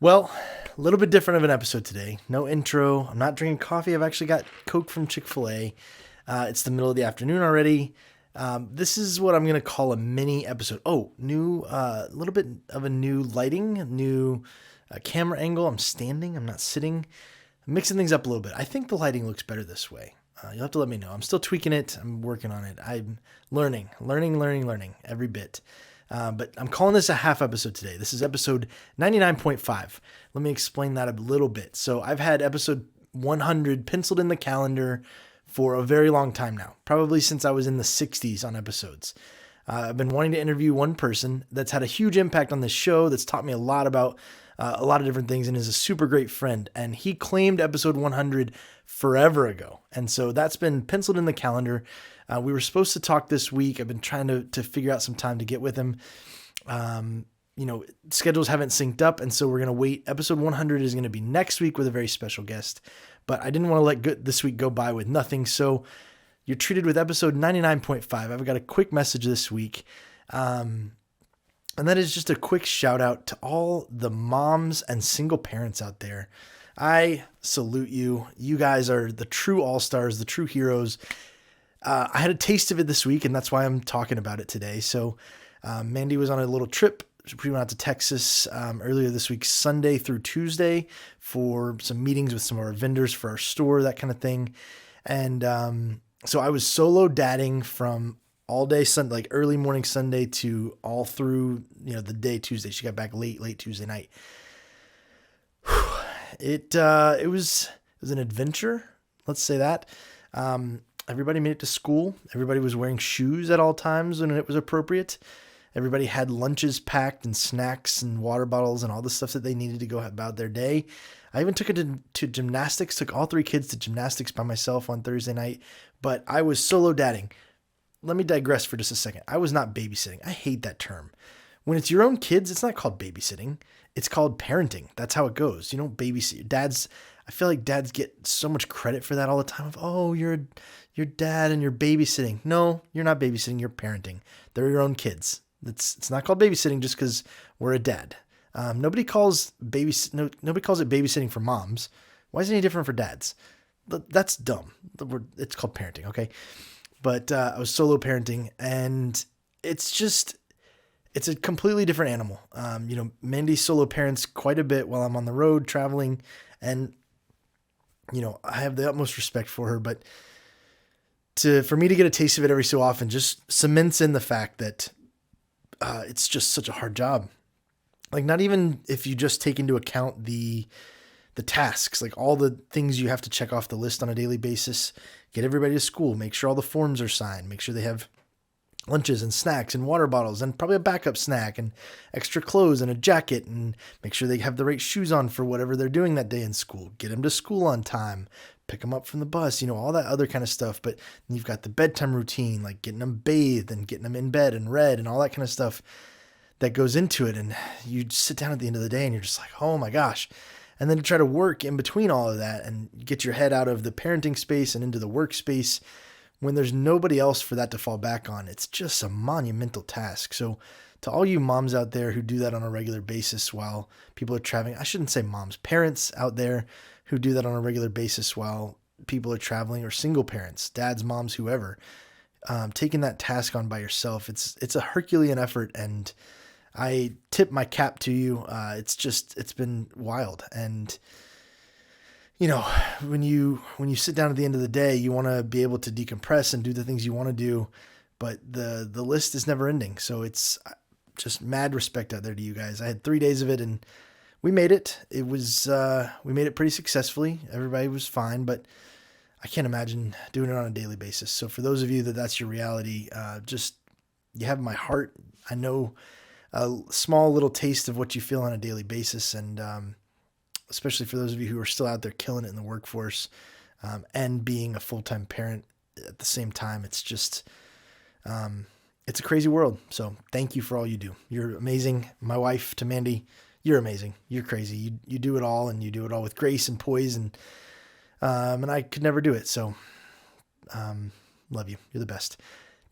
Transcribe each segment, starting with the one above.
Well, a little bit different of an episode today. No intro. I'm not drinking coffee. I've actually got Coke from Chick-fil-A. It's the middle of the afternoon already. This is what I'm going to call a mini episode. Oh, new, a little bit of a new lighting, new camera angle. I'm standing. I'm not sitting. I'm mixing things up a little bit. I think the lighting looks better this way. You'll have to let me know. I'm still tweaking it. I'm working on it. I'm learning every bit. But I'm calling this a half episode today. This is episode 99.5. Let me explain that a little bit. So I've had episode 100 penciled in the calendar for a very long time now, probably since I was in the 60s on episodes. I've been wanting to interview one person that's had a huge impact on this show, that's taught me a lot about a lot of different things, and is a super great friend. And he claimed episode 100 forever ago. And so that's been penciled in the calendar. We were supposed to talk this week. I've been trying to figure out some time to get with him. Schedules haven't synced up, and so we're going to wait. Episode 100 is going to be next week with a very special guest, but I didn't want to let this week go by with nothing. So you're treated with episode 99.5. I've got a quick message this week. And that is just a quick shout out to all the moms and single parents out there. I salute you. You guys are the true all-stars, the true heroes. I had a taste of it this week, and that's why I'm talking about it today. So Mandy was on a little trip. We went out to Texas earlier this week, Sunday through Tuesday, for some meetings with some of our vendors for our store, that kind of thing. And so I was solo dadding from all day Sunday, like early morning Sunday to all through, the day Tuesday. She got back late Tuesday night. It was an adventure. Let's say that. Everybody made it to school. Everybody was wearing shoes at all times when it was appropriate. Everybody had lunches packed and snacks and water bottles and all the stuff that they needed to go about their day. I even took it to gymnastics, took all three kids to gymnastics by myself on Thursday night, but I was solo dadding. Let me digress for just a second. I was not babysitting. I hate that term. When it's your own kids, it's not called babysitting. It's called parenting. That's how it goes. You don't babysit. Dads, I feel like dads get so much credit for that all the time. You're dad and you're babysitting. No, you're not babysitting. You're parenting. They're your own kids. It's not called babysitting just because we're a dad. Nobody calls it babysitting for moms. Why is it any different for dads? That's dumb. It's called parenting. Okay. But I was solo parenting, and it's a completely different animal. Mandy solo parents quite a bit while I'm on the road traveling, and I have the utmost respect for her. But for me to get a taste of it every so often just cements in the fact that it's just such a hard job. Like, not even if you just take into account the tasks, like all the things you have to check off the list on a daily basis, get everybody to school, make sure all the forms are signed, make sure they have lunches and snacks and water bottles and probably a backup snack and extra clothes and a jacket, and make sure they have the right shoes on for whatever they're doing that day in school, get them to school on time, pick them up from the bus, all that other kind of stuff. But you've got the bedtime routine, like getting them bathed and getting them in bed and read and all that kind of stuff that goes into it. And you sit down at the end of the day and you're just like, oh my gosh. And then to try to work in between all of that and get your head out of the parenting space and into the workspace when there's nobody else for that to fall back on, it's just a monumental task. So to all you moms out there who do that on a regular basis while people are traveling, I shouldn't say moms, parents out there who do that on a regular basis while people are traveling, or single parents, dads, moms, whoever, taking that task on by yourself, it's a Herculean effort, and I tip my cap to you. It's been wild. And, when you sit down at the end of the day, you want to be able to decompress and do the things you want to do, but the list is never ending. So it's just mad respect out there to you guys. I had 3 days of it, and we made it. We made it pretty successfully. Everybody was fine, but I can't imagine doing it on a daily basis. So for those of you that's your reality, you have my heart. I know a small little taste of what you feel on a daily basis. And, especially for those of you who are still out there killing it in the workforce, and being a full-time parent at the same time, it's just, it's a crazy world. So thank you for all you do. You're amazing. My wife, to Mandy, you're amazing. You're crazy. You do it all, and you do it all with grace and poise, and I could never do it. So, love you. You're the best.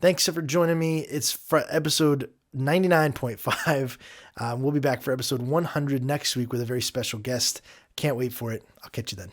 Thanks for joining me. It's episode 99.5. We'll be back for episode 100 next week with a very special guest. Can't wait for it. I'll catch you then.